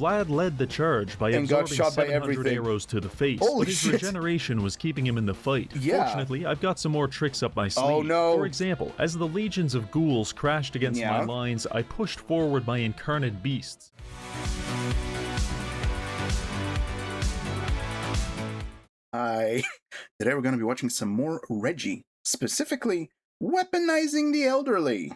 Vlad led the charge by and got absorbing shot by 700 everything. arrows to the face, Holy but his shit. regeneration was keeping him in the fight. Yeah. Fortunately, I've got some more tricks up my sleeve. Oh no. For example, as the legions of ghouls crashed against my lines, I pushed forward my incarnate beasts. Today we're going to be watching some more Reggie, specifically Weaponizing the Elderly.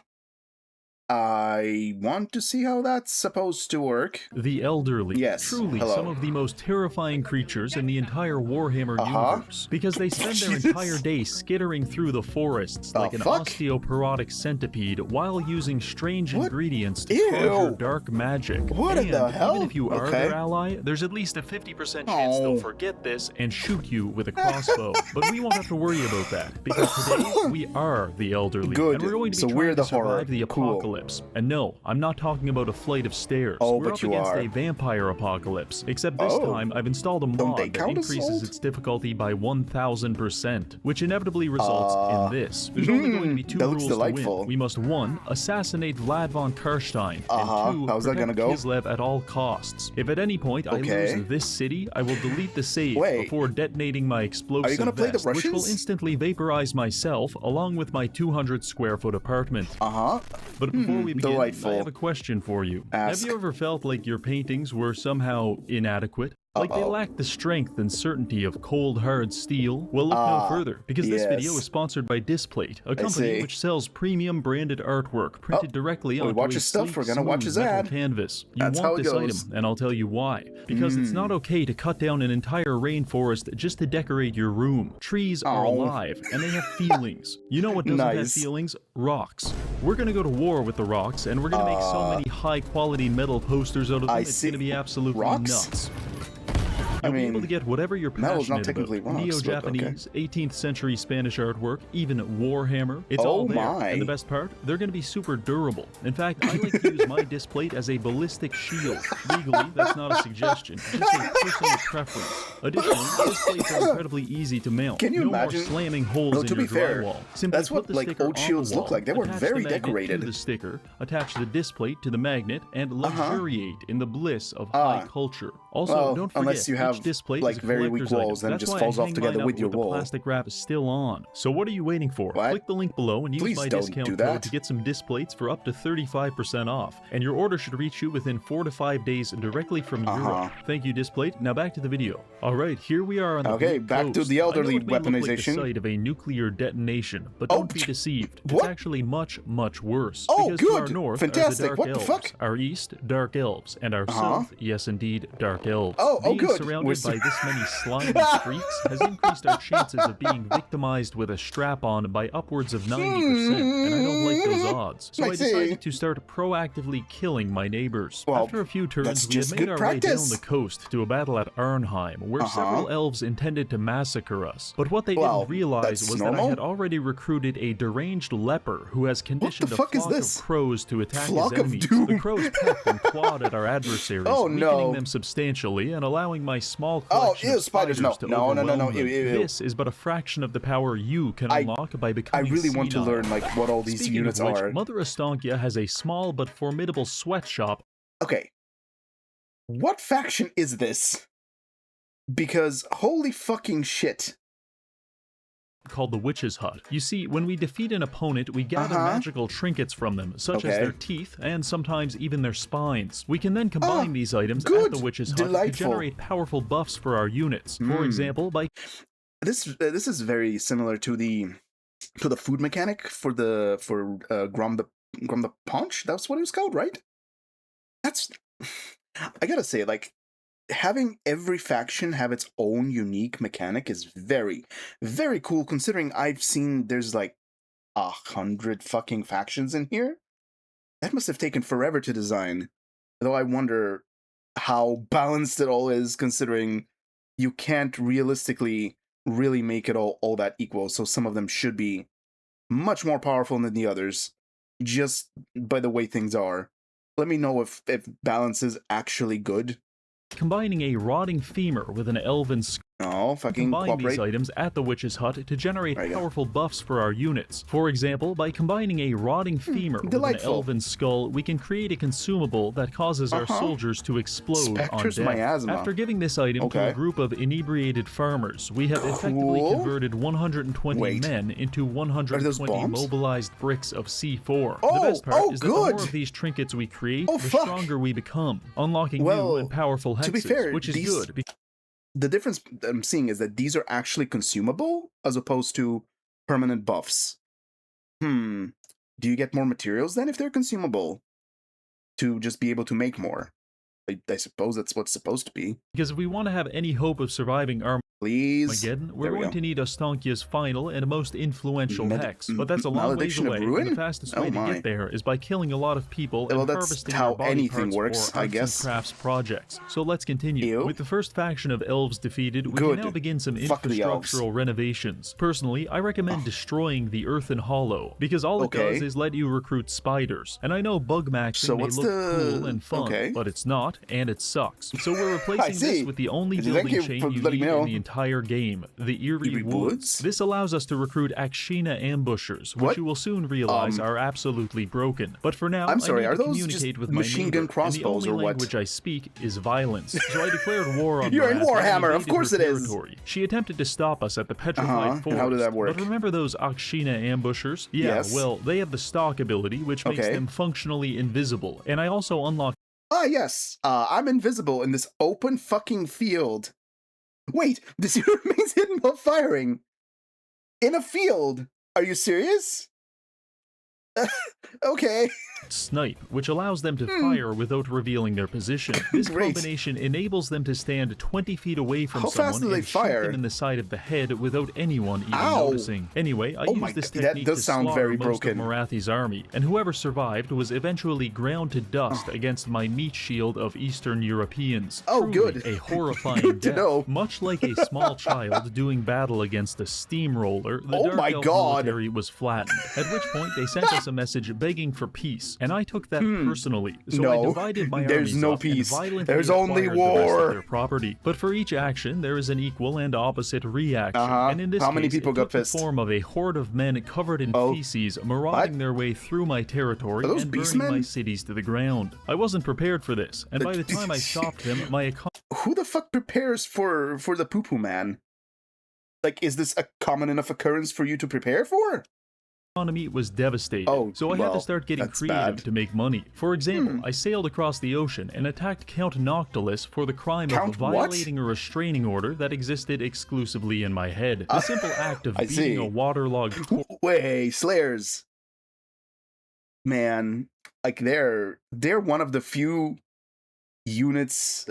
I want to see how that's supposed to work. The elderly. Yes. Truly Hello. some of the most terrifying creatures in the entire Warhammer universe. Because they spend their entire day skittering through the forests like an osteoporotic centipede while using strange ingredients to conjure dark magic. What in the hell? Even if you are their ally, there's at least a 50% chance they'll forget this and shoot you with a crossbow. But we won't have to worry about that, because today we are the elderly. Good. And we're going to be trying to survive the apocalypse. And no, I'm not talking about a flight of stairs. We're up against a vampire apocalypse, except this time I've installed a mod that increases its difficulty by 1000%, which inevitably results in this. There's only going to be two rules to win. We must 1. Assassinate Vlad von Karstein, and 2. How's that gonna go? Kislev at all costs. If at any point I lose this city, I will delete the save before detonating my explosive vest, which will instantly vaporize myself along with my 200 square foot apartment. But before we begin, I have a question for you. Have you ever felt like your paintings were somehow inadequate? Like they lack the strength and certainty of cold, hard steel? Well, look no further, because this video is sponsored by Displate, a company which sells premium branded artwork printed directly onto a sleek, smooth metal canvas. You want this item, and I'll tell you why. Because it's not okay to cut down an entire rainforest just to decorate your room. Trees are alive, and they have feelings. You know what doesn't have feelings? Rocks. We're gonna go to war with the rocks, and we're gonna make so many high-quality metal posters out of them, it's gonna be absolutely nuts. You'll be able to get whatever you're passionate about. Neo-Japanese, 18th century Spanish artwork, even Warhammer. It's all there. And the best part? They're going to be super durable. In fact, I like to use my displate as a ballistic shield. Legally, that's not a suggestion, just a personal preference. Additionally, displates are incredibly easy to mount. Can you imagine? More slamming holes in your drywall. Simply that's what like old shields look like. They were very decorated. To the sticker, attach the displate to the magnet, and luxuriate in the bliss of high culture. Also, don't forget, unless you have display like very weak walls, then it just falls off together with your wall. The plastic wrap is still on. So what are you waiting for? Click the link below and use my discount code to get some displates for up to 35% off. And your order should reach you within 4 to 5 days directly from Europe. Thank you, Displate. Now back to the video. All right, here we are on the back to the elderly weaponization. Like the site of a nuclear detonation, but don't be deceived. It's actually much, much worse. Because to our north are the Dark Elves, our east, Dark Elves, and our south, yes indeed, Dark Elves. Being surrounded by this many slimy freaks has increased our chances of being victimized with a strap-on by upwards of 90%, and I don't like those odds. So I decided to start proactively killing my neighbors. After a few turns, we had made our way down the coast to a battle at Arnheim, where several elves intended to massacre us. But what they didn't realize was that I had already recruited a deranged leper who has conditioned a flock of crows to attack his enemies. The crows pecked and clawed at our adversaries, weakening them substantially and allowing my small collection of spiders to overwhelm them. This is but a fraction of the power you can unlock by becoming I really want to learn like what all these units are. Mother Estonkia has a small but formidable sweatshop. Okay. What faction is this? Because holy fucking shit. Called the Witch's Hut. You see, when we defeat an opponent, we gather magical trinkets from them, such as their teeth and sometimes even their spines. We can then combine these items at the Witch's Hut to generate powerful buffs for our units. For example, by this is very similar to the food mechanic for Grom the Paunch. That's what it was called, right? That's I gotta say, like, having every faction have its own unique mechanic is very, very cool, considering I've seen there's like 100 fucking factions in here. That must have taken forever to design. Though I wonder how balanced it all is, considering you can't realistically really make it all that equal, so some of them should be much more powerful than the others, just by the way things are. Let me know if balance is actually good. Combining a rotting femur with an elven skull. Oh, fucking combine cooperate. these items at the witch's hut to generate powerful buffs for our units. For example, by combining a rotting femur with an elven skull, we can create a consumable that causes our soldiers to explode Spectre's on death. miasma. After giving this item to a group of inebriated farmers, we have effectively converted 120 men into 120 mobilized bricks of C4. The best part is that the more of these trinkets we create, the stronger we become, unlocking new and powerful hexes, to be fair, which is good. The difference that I'm seeing is that these are actually consumable as opposed to permanent buffs. Do you get more materials then if they're consumable to just be able to make more? I suppose that's what's supposed to be. Because if we want to have any hope of surviving Armageddon, we're going to need Astankia's final and most influential hex. But that's a long ways away, and the fastest way to get there is by killing a lot of people and harvesting their body parts for arts and crafts projects. So let's continue. With the first faction of elves defeated, we can now begin some infrastructural renovations. Personally, I recommend destroying the Earthen Hollow, because all it does is let you recruit spiders. And I know bug maxing may look cool and fun, but it's not, and it sucks. So we're replacing this with the only building chain you need in the entire game, the Eerie Woods. This allows us to recruit Akshina ambushers, which you will soon realize are absolutely broken. But for now, I need to communicate with machine gun crossbows, and the only language I speak is violence. So I declared war on You're in Warhammer, of course it is. She attempted to stop us at the petrified forest. How did that work? But remember those Akshina ambushers? Yeah, well, they have the stalk ability, which makes them functionally invisible. And I also unlocked yes. I'm invisible in this open fucking field. Wait, this unit remains hidden while firing. In a field. Are you serious? Okay. Snipe, which allows them to fire without revealing their position. This combination enables them to stand 20 feet away from someone and shoot them in the side of the head without anyone even noticing. Anyway, I used this technique to slaughter most of Morathi's army, and whoever survived was eventually ground to dust against my meat shield of Eastern Europeans. Truly a horrifying death. Much like a small child doing battle against a steamroller, the Dark Elf military was flattened, at which point they sent us a message begging for peace, and I took that personally. So I divided my armies up and violently acquired the rest of their property. But for each action, there is an equal and opposite reaction. And in this case, it took the form of a horde of men covered in feces, marauding their way through my territory and burning my cities to the ground. I wasn't prepared for this, and by the time I stopped them, my economy... Who the fuck prepares for the poo-poo man? Like, is this a common enough occurrence for you to prepare for? Economy was devastated, so I had to start getting creative to make money. For example, I sailed across the ocean and attacked Count Noctilus for the crime of violating a restraining order that existed exclusively in my head. The simple act of beating a waterlogged... Slayers. Man, like they're one of the few units,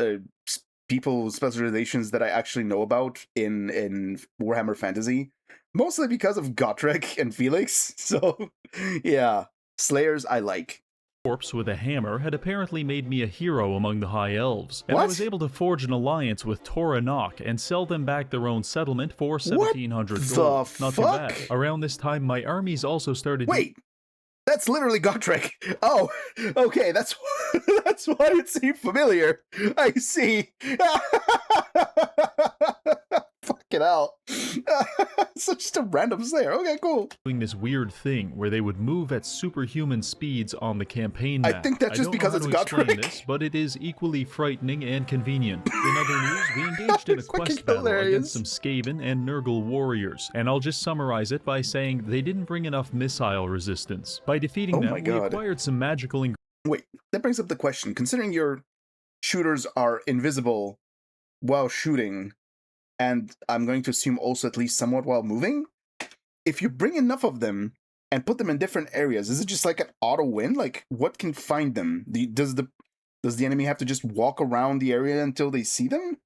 people specializations that I actually know about in Warhammer Fantasy. Mostly because of Gotrek and Felix, so yeah, Slayers I like. Corpse with a hammer had apparently made me a hero among the High Elves, and I was able to forge an alliance with Toranok and sell them back their own settlement for 1,700 gold. Not too bad. Around this time, my armies also started... Wait, that's literally Gotrek. Oh, okay, that's why it seemed familiar. I see. Fucking hell. So just a random Slayer. Okay, cool. Doing this weird thing where they would move at superhuman speeds on the campaign map. I think that's just because it's Gotrek. But it is equally frightening and convenient. In other news, we engaged in a quest battle against some Skaven and Nurgle warriors, and I'll just summarize it by saying they didn't bring enough missile resistance. By defeating them, we acquired some magical ingredients. Wait, that brings up the question. Considering your shooters are invisible while shooting, and I'm going to assume also at least somewhat while moving, if you bring enough of them and put them in different areas, is it just like an auto win? Like, what can find them? Does the enemy have to just walk around the area until they see them?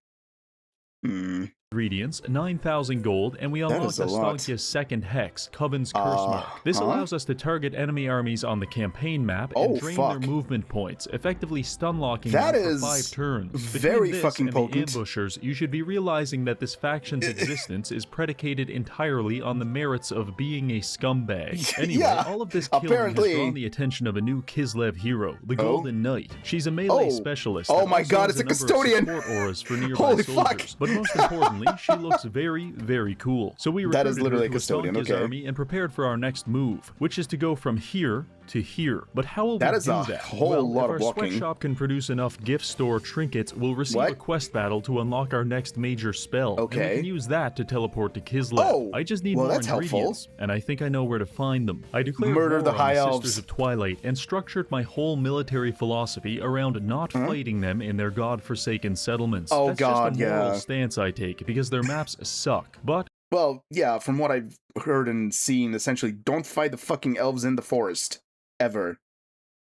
Ingredients, 9,000 gold, and we unlocked Astankia's second hex, Coven's Curse Mark. This allows us to target enemy armies on the campaign map and drain their movement points, effectively stun-locking them for 5 turns. Very fucking potent. The ambushers, you should be realizing that this faction's existence is predicated entirely on the merits of being a scumbag. Anyway, all of this killing has drawn the attention of a new Kislev hero, the Golden Knight. She's a melee specialist. Oh my god, it's a custodian! Support auras for nearby soldiers. But most importantly, Personally, she looks very, very cool. So we recruited her to Astankia's army and prepared for our next move, which is to go from here to here. But how will we do that? That is a whole lot of walking. If our sweatshop can produce enough gift store trinkets, we'll receive a quest battle to unlock our next major spell. Okay. And we can use that to teleport to Kislev. Oh, I just need more ingredients, and I think I know where to find them. I declared war the High on the Elves. Sisters of Twilight and structured my whole military philosophy around not fighting them in their godforsaken settlements. Oh, That's God, just a moral stance I take, because their maps suck. But well, yeah, from what I've heard and seen, essentially, don't fight the fucking elves in the forest. Ever.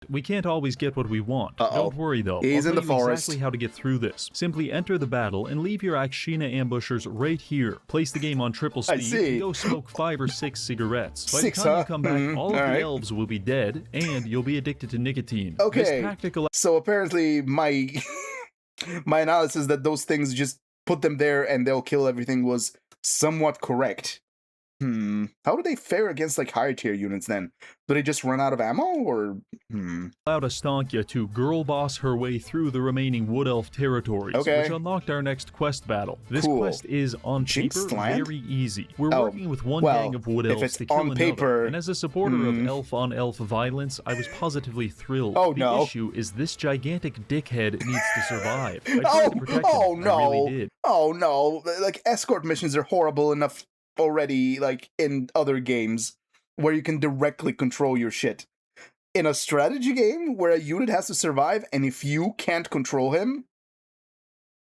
we can't always get what we want. Don't worry though. He's in the forest. Exactly how to get through this. Simply enter the battle and leave your Akshina ambushers right here. Place the game on triple speed and go smoke 5 or 6 cigarettes. By the time you come back, all of the elves will be dead and you'll be addicted to nicotine. Okay. This tactical... So apparently my my analysis that those things just put them there and they'll kill everything was somewhat correct. How do they fare against like higher tier units then? Do they just run out of ammo or allowed Astankia to girl boss her way through the remaining Wood Elf territories, which unlocked our next quest battle. This quest is on paper very easy. We're working with one gang of Wood Elves to kill another, and as a supporter of elf-on-elf violence, I was positively thrilled. The issue is this gigantic dickhead needs to survive. I tried to protect him. I really did. Oh no, like escort missions are horrible enough already, like in other games where you can directly control your shit. In a strategy game where a unit has to survive and if you can't control him,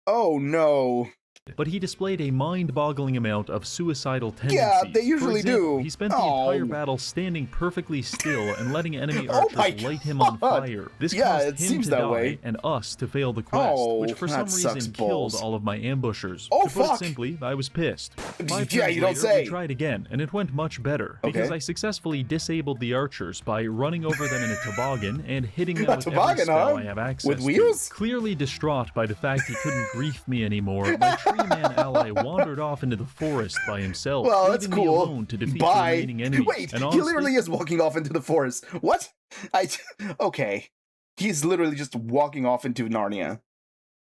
oh no. But he displayed a mind-boggling amount of suicidal tendencies. Yeah, they usually do. He spent the entire battle standing perfectly still and letting enemy archers light him on fire. This caused him to die and us to fail the quest, which for some reason killed all of my ambushers. To put it simply, I was pissed. 5 turns later, we tried again, and it went much better, because I successfully disabled the archers by running over them in a toboggan and hitting them with every spell I have access to. Clearly distraught by the fact he couldn't grief me anymore, my man ally wandered off into the forest by himself, leaving me alone to defeat the remaining enemies. Wait, and honestly, he literally is walking off into the forest. What? Okay. He's literally just walking off into Narnia.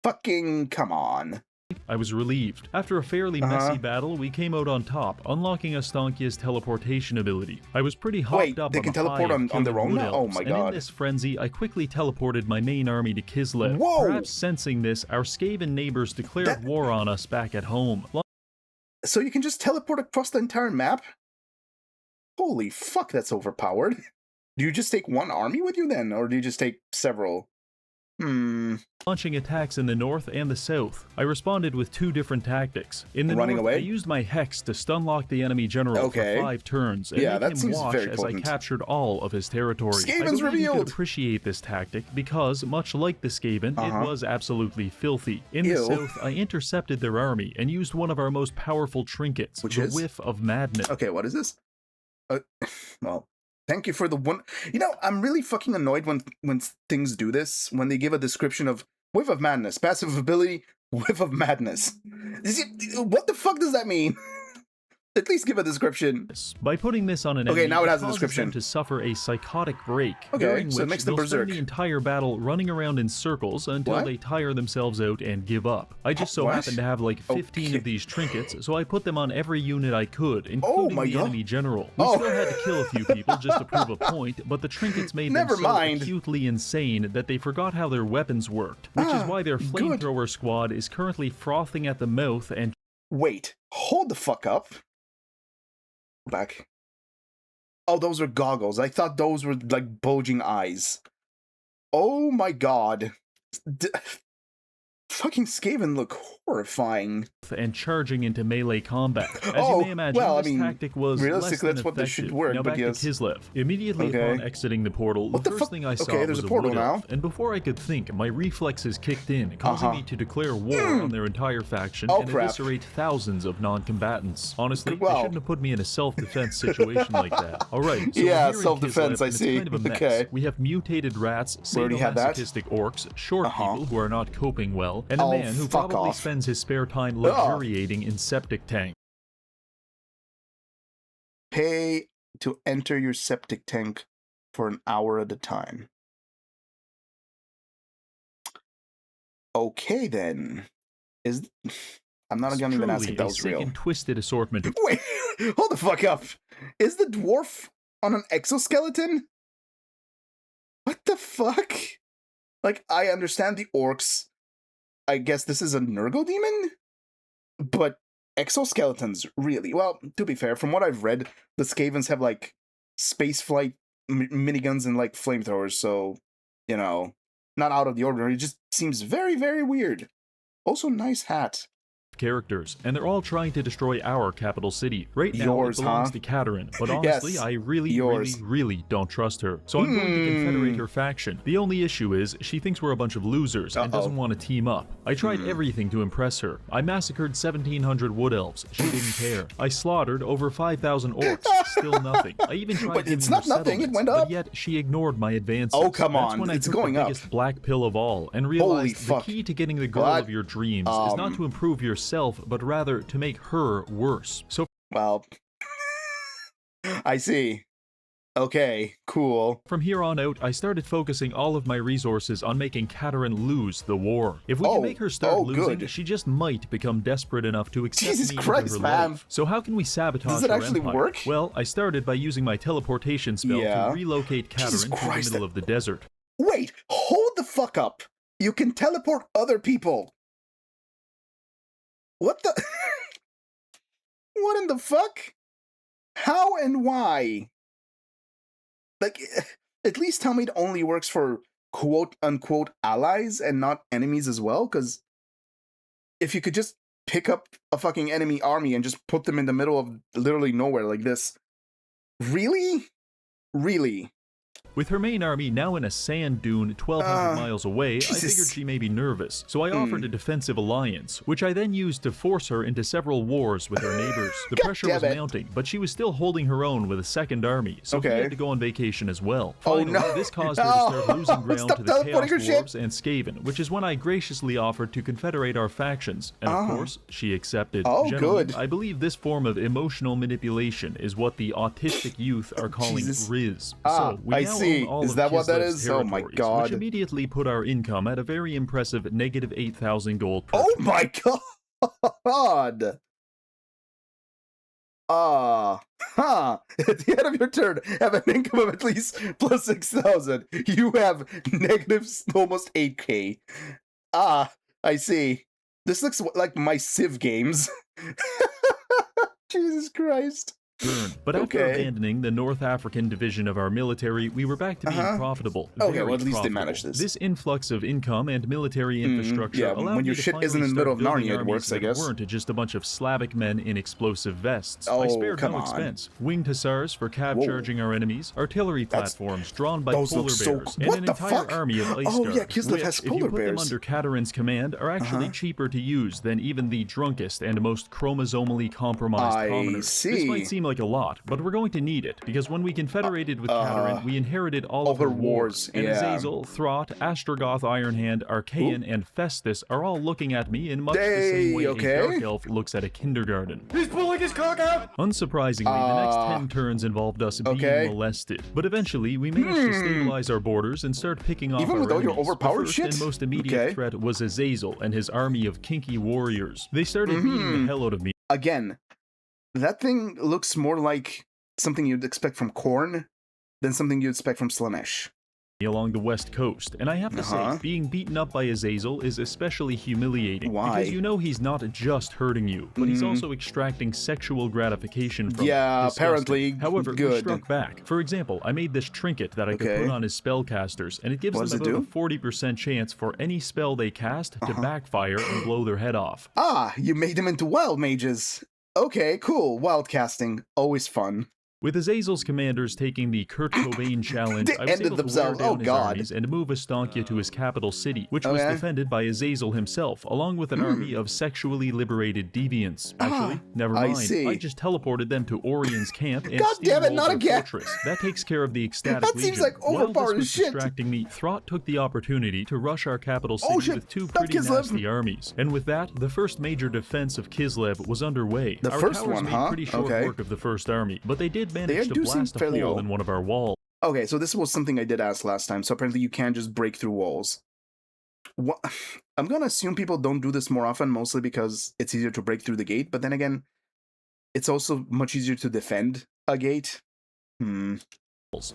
Fucking come on. I was relieved. After a fairly messy battle, we came out on top, unlocking Astankia's teleportation ability. I was pretty hopped up they can teleport on their own now? Oh my god. And in this frenzy, I quickly teleported my main army to Kislev. Perhaps sensing this, our Skaven neighbors declared war on us back at home. So you can just teleport across the entire map? Holy fuck, that's overpowered. Do you just take one army with you then, or do you just take several? Launching attacks in the north and the south. I responded with 2 different tactics. In the north, I used my Hex to stunlock the enemy general for 5 turns and make him watch as I captured all of his territory. Skaven's I believe you could appreciate this tactic because, much like the Skaven, it was absolutely filthy. In the south, I intercepted their army and used one of our most powerful trinkets, the Whiff of Madness. Okay, what is this? Well... Thank you for the one. You know, I'm really fucking annoyed when things do this, when they give a description of Whiff of Madness, passive ability, Whiff of Madness. What the fuck does that mean? At least give a description. By putting this on an enemy, now it has a description. Them to suffer a psychotic break, during which it makes them berserk. Spend the entire battle running around in circles until they tire themselves out and give up. I just so happened to have like 15 of these trinkets, so I put them on every unit I could, including the enemy general. We still had to kill a few people just to prove a point, but the trinkets made them so acutely insane that they forgot how their weapons worked, which is why their flamethrower squad is currently frothing at the mouth and... Wait, hold the fuck up. Back. Oh, those were goggles. I thought those were like bulging eyes. Oh my god. Fucking Skaven look horrifying. And charging into melee combat. As you may imagine, this tactic was realistically, that's what this should work. Now back to Kislev. Immediately upon exiting the portal, the first thing I saw was a portal now. And before I could think, my reflexes kicked in, causing me to declare war on their entire faction and eviscerate thousands of non-combatants. Honestly, they shouldn't have put me in a self-defense situation like that. Alright, so self-defense, I see. Kind of a mess. We have mutated rats, sadomasochistic orcs, short people who are not coping well, and a man who probably spends his spare time luxuriating in septic tanks. Pay to enter your septic tank for an hour at a time. Okay then. I'm not even asking if that was sick real. And twisted assortment of... Wait, hold the fuck up. Is the dwarf on an exoskeleton? What the fuck? Like, I understand the orcs. I guess this is a Nurgle demon? But exoskeletons, really? Well, to be fair, from what I've read, the Skavens have, like, spaceflight miniguns and, like, flamethrowers, so, you know, not out of the ordinary. It just seems very, very weird. Also, nice hat. Characters, and they're all trying to destroy our capital city. Right now, it belongs to Katerin, but honestly, Yes. I really don't trust her. So I'm going to confederate her faction. The only issue is, she thinks we're a bunch of losers and doesn't want to team up. I tried everything to impress her. I massacred 1,700 wood elves. She didn't care. I slaughtered over 5,000 orcs. Still nothing. I even tried but it's not nothing, it went up. But yet, she ignored my advances. Oh, come on. That's when it's I took going the up. biggest black pill of all and realized the key to getting the girl of your dreams is not to improve yourself, but rather to make her worse. So, well, I see. Okay, cool. From here on out, I started focusing all of my resources on making Katerin lose the war. If we can make her start losing, she just might become desperate enough to accept me into her life. So how can we sabotage Does it her actually empire? work? Well, I started by using my teleportation spell to relocate Katerin to the middle of the desert. Wait, hold the fuck up. You can teleport other people. What the? What in the fuck? How and why? Like, at least tell me it only works for quote-unquote allies and not enemies as well, because if you could just pick up a fucking enemy army and just put them in the middle of literally nowhere like this. Really? Really? With her main army now in a sand dune 1,200 miles away, I figured she may be nervous, so I offered a defensive alliance, which I then used to force her into several wars with her neighbors. The pressure was mounting, but she was still holding her own with a second army, so she had to go on vacation as well. Finally, this caused her to start losing ground to the Chaos Dwarves and Skaven, which is when I graciously offered to confederate our factions, and of course, she accepted. Gentlemen, I believe this form of emotional manipulation is what the autistic youth are calling Riz. So, we now own all is of that what that Kislev's is? Oh my god. Which immediately put our income at a very impressive -8,000 gold per Oh my god! At the end of your turn, have an income of at least plus 6,000. You have negative almost 8k. I see. This looks like my Civ games. Jesus Christ. But after abandoning the North African division of our military, we were back to being profitable. Okay, well at least they managed this. This influx of income and military infrastructure allowed when your me to shit finally isn't in the middle of start Narnia, it works, I guess. Weren't just a bunch of Slavic men in explosive vests. I spared no expense. Winged hussars for cav charging our enemies, artillery platforms drawn by polar bears, and an entire army of ice guards, Kislev has polar if you put them under Katerin's command, are actually cheaper to use than even the drunkest and most chromosomally compromised commoners. This might seem like a lot, but we're going to need it, because when we confederated with Katerin, we inherited all of her wars, and Azazel, Throt, Astrogoth, Ironhand, Archaean, and Festus are all looking at me in much the same way a dark elf looks at a kindergarten. He's pulling his cock out! Unsurprisingly, the next 10 turns involved us being molested, but eventually we managed to stabilize our borders and start picking off even with all your overpowered the first shit? and most immediate threat was Azazel and his army of kinky warriors. They started beating the hell out of me. Again, that thing looks more like something you'd expect from Khorne than something you'd expect from Slaanesh. Along the west coast, and I have to say, being beaten up by Azazel is especially humiliating. Why? Because you know he's not just hurting you, but he's also extracting sexual gratification from it. Apparently. However, we struck back. For example, I made this trinket that I could put on his spellcasters, and it gives them about a 40% chance for any spell they cast to backfire and blow their head off. You made them into wild mages. Okay, cool. Wild casting. Always fun. With Azazel's commanders taking the Kurt Cobain challenge, I was able to wear down his armies and move Astankia to his capital city, which was defended by Azazel himself, along with an army of sexually liberated deviants. Actually, never mind. I just teleported them to Orion's camp and steamrolled their fortress. That takes care of the ecstatic That legion. seems like overpowered as shit. Distracting me, Throt took the opportunity to rush our capital city with two pretty nasty armies. And with that, the first major defense of Kislev was underway. The first one, made pretty short work of the first army, but they did manage to blast a hole in one of our walls. Okay, so this was something I did ask last time, so apparently you can just break through walls. I'm gonna assume people don't do this more often, mostly because it's easier to break through the gate. But then again, it's also much easier to defend a gate.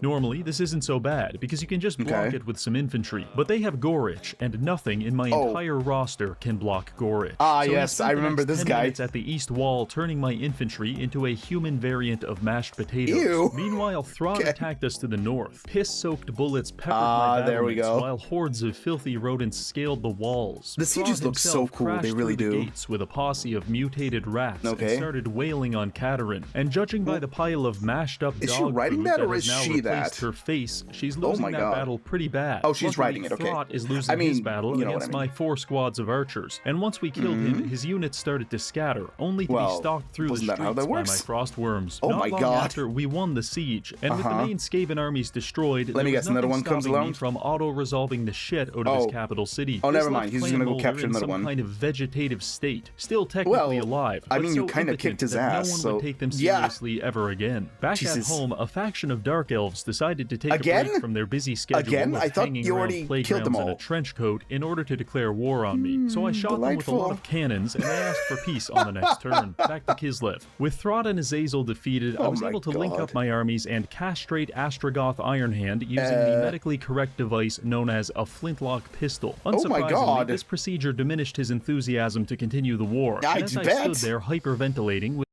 Normally, this isn't so bad, because you can just block it with some infantry, but they have Gorich, and nothing in my entire roster can block Gorich. So yes, I remember this guy. At the east wall, turning my infantry into a human variant of mashed potatoes. Ew. Meanwhile, Throd attacked us to the north. Piss-soaked bullets peppered my battlements, while hordes of filthy rodents scaled the walls. The sieges look so cool, they really do. Gates with a posse of mutated rats and started wailing on Katerin. And judging by the pile of mashed-up dog food that has now replaced her face, she's losing that battle pretty bad. Oh, she's riding it, okay. Throt is losing his battle against my 4 squads of archers, and once we killed him, his units started to scatter, only to be stalked through the streets by my frost worms. Not long after, we won the siege, and with the main Skaven armies destroyed, there was nothing stopping me from auto-resolving the shit out of his capital city. Oh, never mind, he's just gonna go capture another one. Some kind of vegetative state, still technically alive, I mean, so you kind of kicked his ass, no one would take them seriously ever again. Back at home, a faction of Dark Elves decided to take a break from their busy schedule of hanging around playgrounds in a trench coat in order to declare war on me. So I shot them with a lot of cannons, and I asked for peace on the next turn. Back to Kislev. With Throd and Azazel defeated, I was able to link up my armies and castrate Astrogoth Ironhand using the medically correct device known as a flintlock pistol. Unsurprisingly, this procedure diminished his enthusiasm to continue the war. And as I stood there hyperventilating with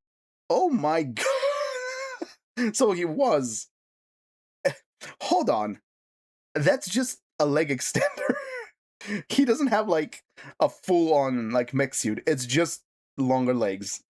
oh my god. So he was. Hold on. That's just a leg extender. He doesn't have like a full-on like mech suit. It's just longer legs.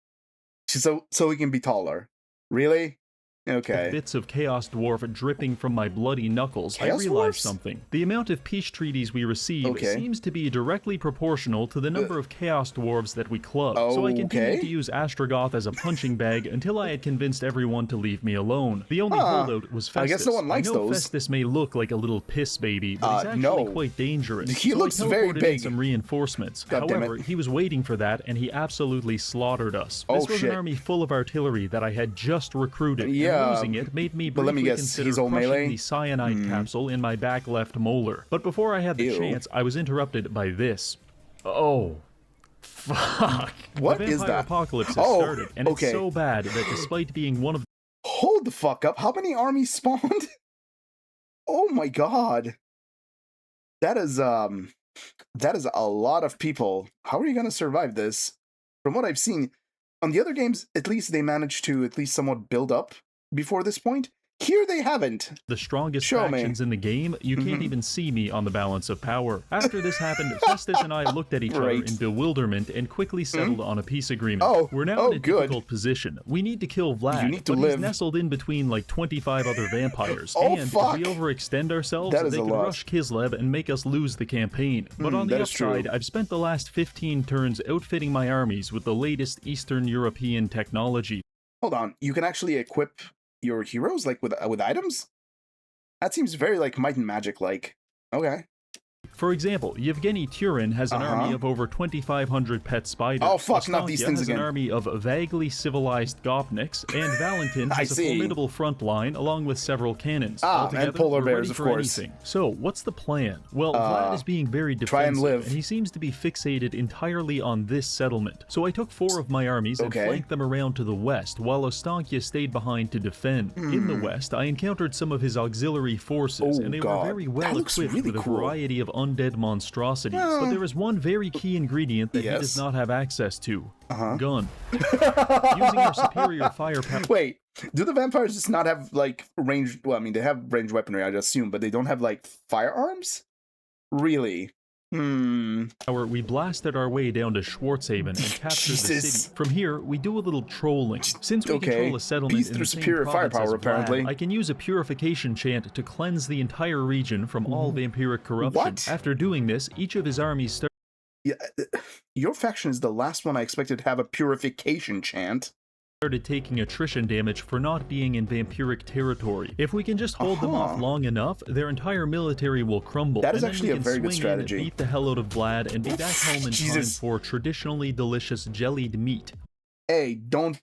So he can be taller. Really? Okay. Bits of Chaos Dwarf dripping from my bloody knuckles, I realized something. The amount of peace treaties we receive seems to be directly proportional to the number of Chaos Dwarves that we club. So I continued to use Astrogoth as a punching bag until I had convinced everyone to leave me alone. The only holdout was Festus. I guess no one likes those. Festus may look like a little piss baby, but he's actually quite dangerous. He looks very big. Some reinforcements. However, he was waiting for that, and he absolutely slaughtered us. This was an army full of artillery that I had just recruited. Losing it made me briefly consider crushing the cyanide capsule in my back left molar. But before I had the chance, I was interrupted by this. Oh, fuck. What the is that? Apocalypse has started, and it's so bad that despite being one of... Hold the fuck up. How many armies spawned? Oh my god. That is a lot of people. How are you going to survive this? From what I've seen, on the other games, at least they managed to at least somewhat build up before this point. Here they haven't. The strongest factions in the game, you can't even see me on the balance of power. After this happened, Festus and I looked at each other in bewilderment and quickly settled on a peace agreement. We're now in a difficult position. We need to kill Vlad, but he's nestled in between like 25 other vampires. And if we overextend ourselves, they can rush Kislev and make us lose the campaign. But on the upside, I've spent the last 15 turns outfitting my armies with the latest Eastern European technology. Hold on, you can actually equip your heroes like with items? That seems very like Might and Magic like. Okay. For example, Yevgeny Turin has an army of over 2,500 pet spiders. Oh fuck, not these things again. Has an army of vaguely civilized Gopniks, and Valentin has a formidable front line along with several cannons. Altogether, and polar bears, of course. Anything. So, what's the plan? Well, Vlad is being very defensive, and he seems to be fixated entirely on this settlement. So I took 4 of my armies and flanked them around to the west, while Ostankya stayed behind to defend. In the west, I encountered some of his auxiliary forces, and they were very well equipped with a variety of undead monstrosities, but there is one very key ingredient that he does not have access to. Gun. Using our superior firepower... Wait, do the vampires just not have, like, ranged... Well, I mean, they have ranged weaponry, I assume, but they don't have, like, firearms? Really? We blasted our way down to Schwarzhaven and captured the city. From here, we do a little trolling. Since we control a settlement in the same province as Vlad, I can use a purification chant to cleanse the entire region from all vampiric corruption. After doing this, each of his armies started... Yeah, your faction is the last one I expected to have a purification chant. Started taking attrition damage for not being in vampiric territory. If we can just hold them off long enough, their entire military will crumble. That is actually a very good strategy. Beat the hell out of Vlad and be back home in time for traditionally delicious jellied meat. Hey, don't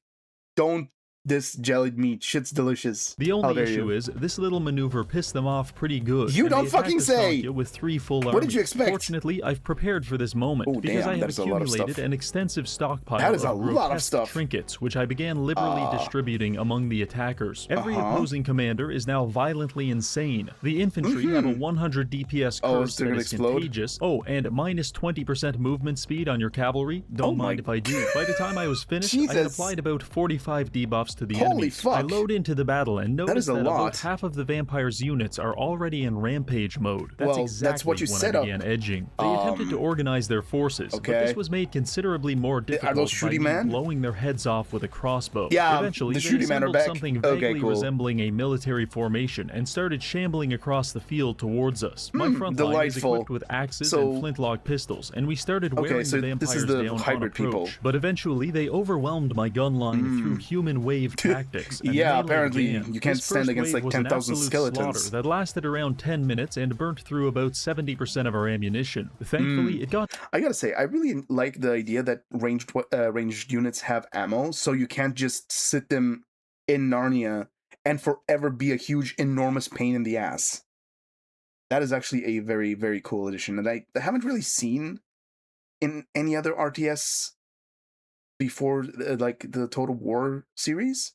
This jellied meat. Shit's delicious. The only issue is, this little maneuver pissed them off pretty good. You don't fucking say! With 3 full armies. What did you expect? Fortunately, I've prepared for this moment, because I have accumulated an extensive stockpile of grotesque trinkets, which I began liberally distributing among the attackers. Every opposing commander is now violently insane. The infantry have a 100 DPS curse that is contagious. Oh, and minus 20% movement speed on your cavalry. Don't mind if I do. By the time I was finished, I had applied about 45 debuffs to the enemies. I load into the battle and notice that about half of the vampire's units are already in rampage mode. That's exactly what you when I began edging. They attempted to organize their forces, but this was made considerably more difficult by blowing their heads off with a crossbow. Eventually, they assembled something vaguely resembling a military formation and started shambling across the field towards us. My front line is equipped with axes and flintlock pistols, and we started wearing the vampires down on approach. But eventually, they overwhelmed my gun line through human wave tactics. Apparently you can't stand against like 10,000 skeletons. That lasted around 10 minutes and burnt through about 70% of our ammunition. Thankfully, it got... I gotta say, I really like the idea that ranged units have ammo, so you can't just sit them in Narnia and forever be a huge, enormous pain in the ass. That is actually a very, very cool addition, and I haven't really seen in any other RTS before, like the Total War series.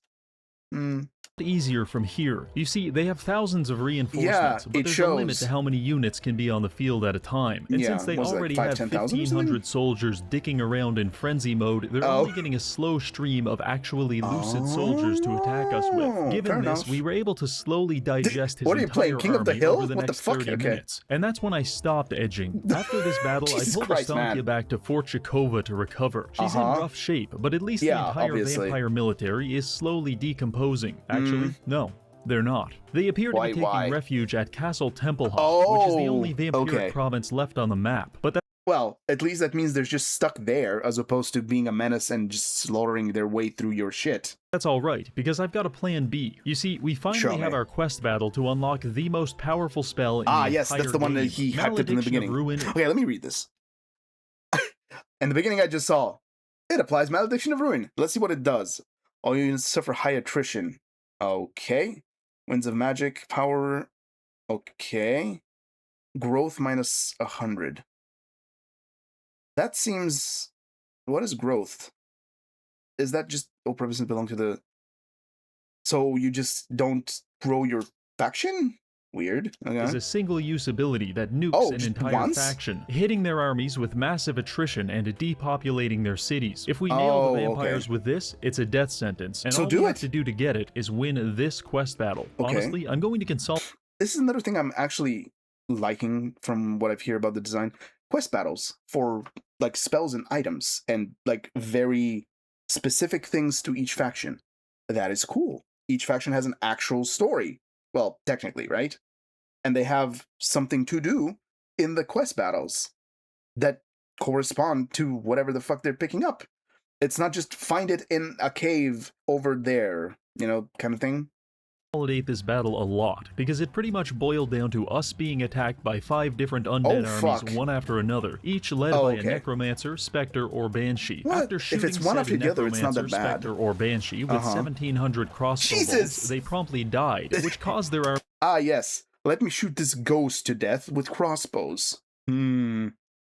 Easier from here. You see, they have thousands of reinforcements, but there's a limit to how many units can be on the field at a time. And since they already have 1,500 soldiers dicking around in frenzy mode, they're only getting a slow stream of actually lucid soldiers to attack us with. Given this, we were able to slowly digest his entire army over the next 30 minutes. And that's when I stopped edging. After this battle, I pulled Astantia back to Fort Chikova to recover. She's in rough shape, but at least the entire vampire military is slowly decomposing. Actually, no, they're not. They appear to be taking refuge at Castle Templehof, which is the only vampiric province left on the map. But well, at least that means they're just stuck there, as opposed to being a menace and just slaughtering their way through your shit. That's alright, because I've got a plan B. You see, we finally have our quest battle to unlock the most powerful spell in the entire yes, that's the one that he hyped up in the beginning. Okay, let me read this. In the beginning I just saw, it applies Malediction of Ruin. Let's see what it does. All units suffer high attrition. Okay. Winds of Magic, Power. Okay. Growth minus 100. That seems... What is growth? Is that just... Oh, provinces belong to the... So you just don't grow your faction? Weird. Okay. Is a single-use ability that nukes an entire faction, hitting their armies with massive attrition and depopulating their cities. If we nail the vampires with this, it's a death sentence, and all we have to do to get it is win this quest battle. Honestly, I'm going to consult... This is another thing I'm actually liking from what I've heard about the design. Quest battles for, like, spells and items, and, like, very specific things to each faction. That is cool. Each faction has an actual story. Well, technically, right? And they have something to do in the quest battles that correspond to whatever the fuck they're picking up. It's not just find it in a cave over there, you know, kind of thing. Consolidate this battle a lot, because it pretty much boiled down to us being attacked by 5 different undead armies, one after another, each led by a necromancer, specter, or banshee. After shooting if it's one after the other, it's not that bad. Specter, or banshee with 1,700 crossbow bolts, they promptly died, which caused their army... yes. Let me shoot this ghost to death with crossbows.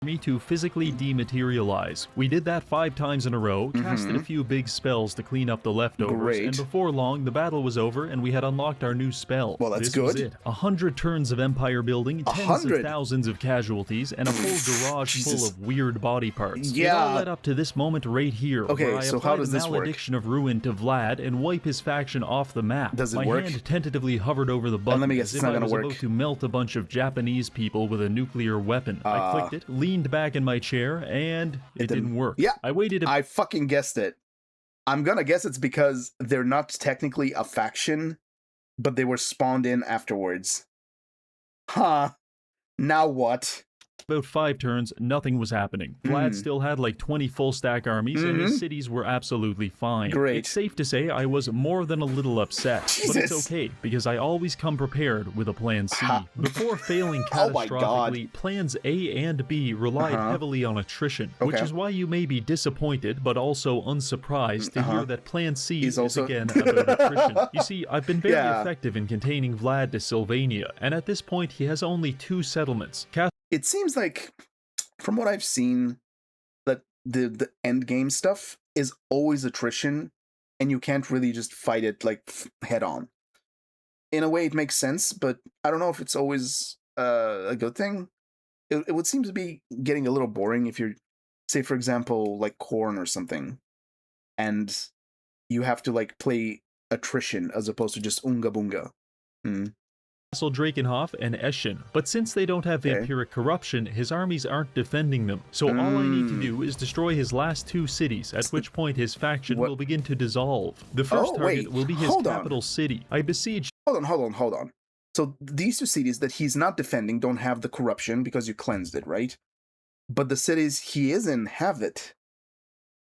Me to physically dematerialize. We did that 5 times in a row, casted a few big spells to clean up the leftovers, and before long the battle was over and we had unlocked our new spell. Well, that's good. Was it. 100 turns of empire building, tens of thousands of casualties, and a whole garage full of weird body parts. It all led up to this moment right here, where I applied the Malediction of Ruin to Vlad and wipe his faction off the map. Does it work? My hand tentatively hovered over the button as if I was about to melt a bunch of Japanese people with a nuclear weapon. I clicked it, leaned back in my chair, and it didn't work. Yeah, I waited. I fucking guessed it. I'm gonna guess it's because they're not technically a faction, but they were spawned in afterwards. Huh. Now what? About 5 turns, nothing was happening. Vlad still had like 20 full stack armies, and his cities were absolutely fine. Great. It's safe to say I was more than a little upset, but it's okay, because I always come prepared with a plan C. Before failing catastrophically, plans A and B relied heavily on attrition, which is why you may be disappointed, but also unsurprised to hear that plan C is again about attrition. You see, I've been very effective in containing Vlad to Sylvania, and at this point he has only 2 settlements. It seems like, from what I've seen, that the end game stuff is always attrition, and you can't really just fight it like head on. In a way, it makes sense, but I don't know if it's always a good thing. It would seem to be getting a little boring if you're, say, for example, like Corn or something, and you have to like play attrition as opposed to just unga bunga. Castle Drakenhof and Eschen, but since they don't have vampiric corruption, his armies aren't defending them. So all I need to do is destroy his last 2 cities, at which point his faction will begin to dissolve. The first target will be his capital city. I besiege. Hold on. So these 2 cities that he's not defending don't have the corruption because you cleansed it, right? But the cities he is in have it.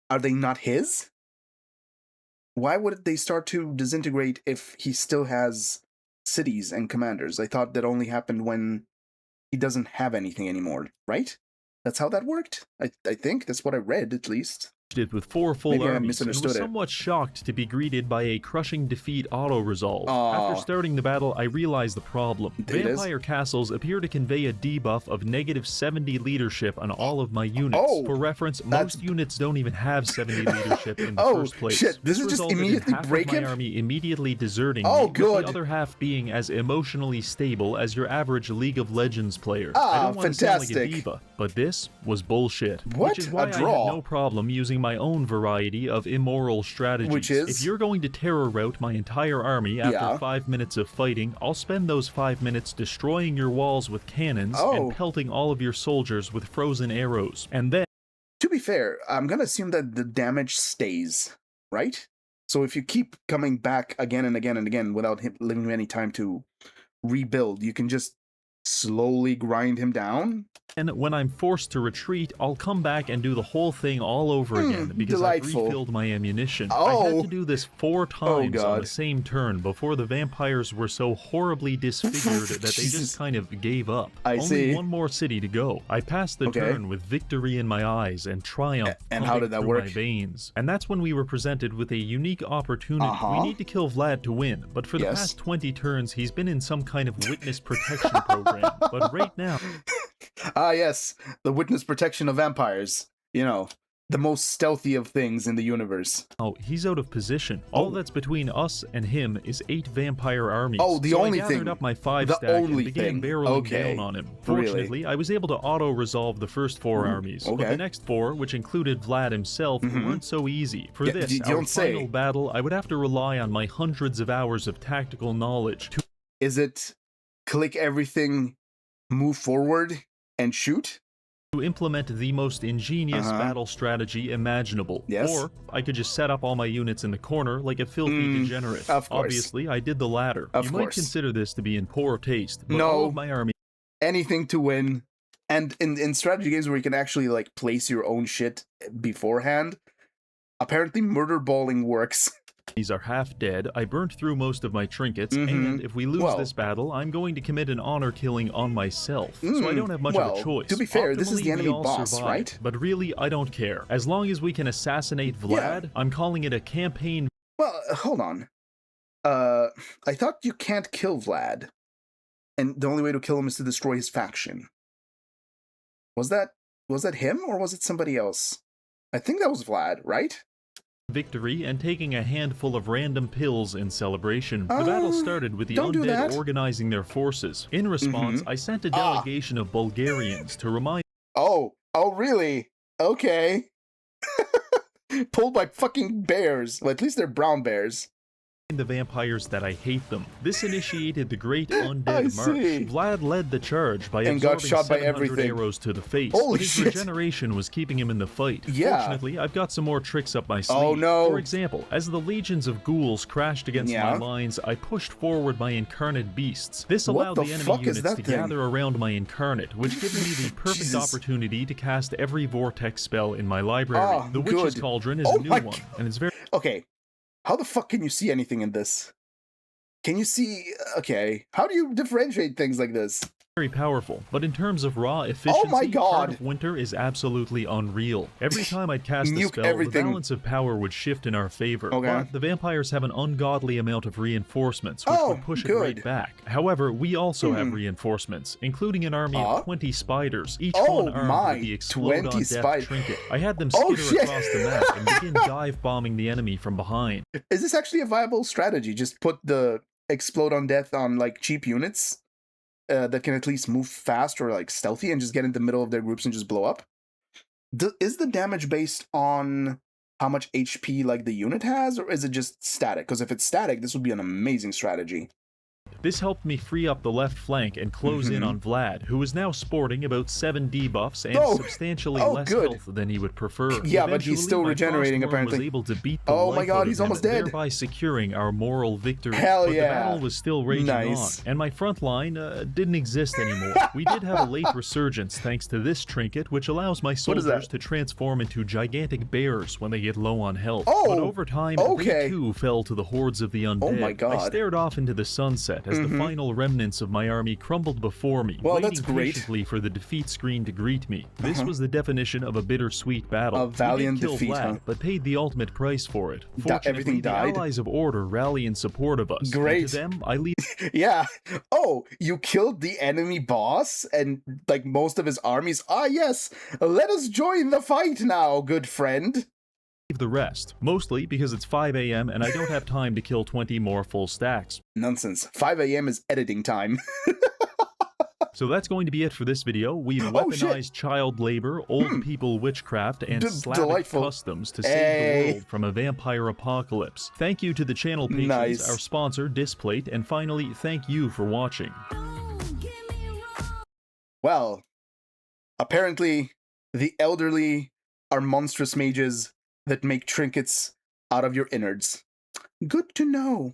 Are they not his? Why would they start to disintegrate if he still has cities and commanders? I thought that only happened when he doesn't have anything anymore, right? That's how that worked? I think that's what I read, at least. It with 4 full armies and was somewhat shocked to be greeted by a crushing defeat auto-resolve. After starting the battle, I realized the problem. Vampire castles appear to convey a debuff of -70 leadership on all of my units. For reference, most units don't even have 70 leadership in the first place. Shit, this is just immediately breaking? My army immediately deserting me, with the other half being as emotionally stable as your average League of Legends player. I don't want to sound like a diva, but this was bullshit. Which is why I had no problem using my own variety of immoral strategies. Which is? If you're going to terror rout my entire army after 5 minutes of fighting, I'll spend those 5 minutes destroying your walls with cannons and pelting all of your soldiers with frozen arrows. And then... To be fair, I'm gonna assume that the damage stays, right? So if you keep coming back again and again and again without him leaving you any time to rebuild, you can just slowly grind him down. And when I'm forced to retreat, I'll come back and do the whole thing all over again because I've refilled my ammunition. I had to do this 4 times on the same turn before the vampires were so horribly disfigured that they just kind of gave up. Only 1 more city to go. I passed the turn with victory in my eyes and triumph how did that work? My veins. And that's when we were presented with a unique opportunity. We need to kill Vlad to win, but for the past 20 turns, he's been in some kind of witness protection program. But right now... yes, the witness protection of vampires. You know, the most stealthy of things in the universe. Oh, he's out of position. All that's between us and him is 8 vampire armies. The only thing. I gathered up my 5 stack and began barreling down on him. Fortunately, I was able to auto-resolve the first 4 armies, but the next 4, which included Vlad himself, weren't so easy. For this, our final battle, I would have to rely on my hundreds of hours of tactical knowledge to... Is it click everything, move forward, and shoot? To implement the most ingenious battle strategy imaginable. Or I could just set up all my units in the corner like a filthy degenerate. Obviously, I did the latter. You might consider this to be in poor taste, but all of my army... Anything to win. And in strategy games where you can actually like place your own shit beforehand, apparently murder balling works. These are half dead, I burnt through most of my trinkets, and if we lose this battle, I'm going to commit an honor killing on myself, so I don't have much of a choice. To be fair, this is the enemy boss, right? But really, I don't care. As long as we can assassinate Vlad, I'm calling it a campaign... Well, hold on. I thought you can't kill Vlad, and the only way to kill him is to destroy his faction. Was that him, or was it somebody else? I think that was Vlad, right? Victory and taking a handful of random pills in celebration. The battle started with the undead organizing their forces. In response, I sent a delegation of Bulgarians to remind... Oh, really? Okay. Pulled by fucking bears. Well, at least they're brown bears. the vampires that I hate them. This initiated the Great Undead March. Vlad led the charge by absorbing 700 arrows to the face, but his regeneration was keeping him in the fight. Fortunately, I've got some more tricks up my sleeve. Oh no! For example, as the legions of ghouls crashed against my lines, I pushed forward my incarnate beasts. This allowed the enemy units to gather around my incarnate, which gives me the perfect opportunity to cast every vortex spell in my library. The Witch's Cauldron is a new one, and it's very... Okay. How the fuck can you see anything in this? Can you see... Okay. How do you differentiate things like this? Very powerful, but in terms of raw efficiency, Heart of Winter is absolutely unreal. Every time I'd cast a spell, the balance of power would shift in our favor, but the vampires have an ungodly amount of reinforcements, which would push it right back. However, we also have reinforcements, including an army of 20 spiders, each one armed with the Explode on Death trinket. I had them skitter across the map and begin dive-bombing the enemy from behind. Is this actually a viable strategy? Just put the Explode on Death on, like, cheap units? That can at least move fast or like stealthy and just get in the middle of their groups and just blow up? Is the damage based on how much HP like the unit has, or is it just static? Because if it's static, this would be an amazing strategy. This helped me free up the left flank and close in on Vlad, who is now sporting about 7 debuffs and substantially less health than he would prefer. Yeah, but he's still regenerating apparently. Was able to beat the my god, he's almost dead. Thereby securing our moral victory. Hell but yeah. the battle was still raging on, and my front line didn't exist anymore. We did have a late resurgence thanks to this trinket, which allows my soldiers to transform into gigantic bears when they get low on health. But over time, they too fell to the hordes of the undead. Oh my god. I stared off into the sunset as the final remnants of my army crumbled before me, waiting patiently for the defeat screen to greet me. This was the definition of a bittersweet battle. A valiant defeat, Vlad, but paid the ultimate price for it. Fortunately, the allies of Order rally in support of us. Great. To them, I leave... Yeah. Oh, you killed the enemy boss and, like, most of his armies? Ah, yes. Let us join the fight now, good friend. The rest, mostly because it's 5 a.m. and I don't have time to kill 20 more full stacks. Nonsense. 5 a.m. is editing time. So that's going to be it for this video. We've weaponized child labor, old people witchcraft, and Slavic customs to save the world from a vampire apocalypse. Thank you to the channel patrons, our sponsor, Displate, and finally, thank you for watching. Well, apparently, the elderly are monstrous mages that make trinkets out of your innards. Good to know.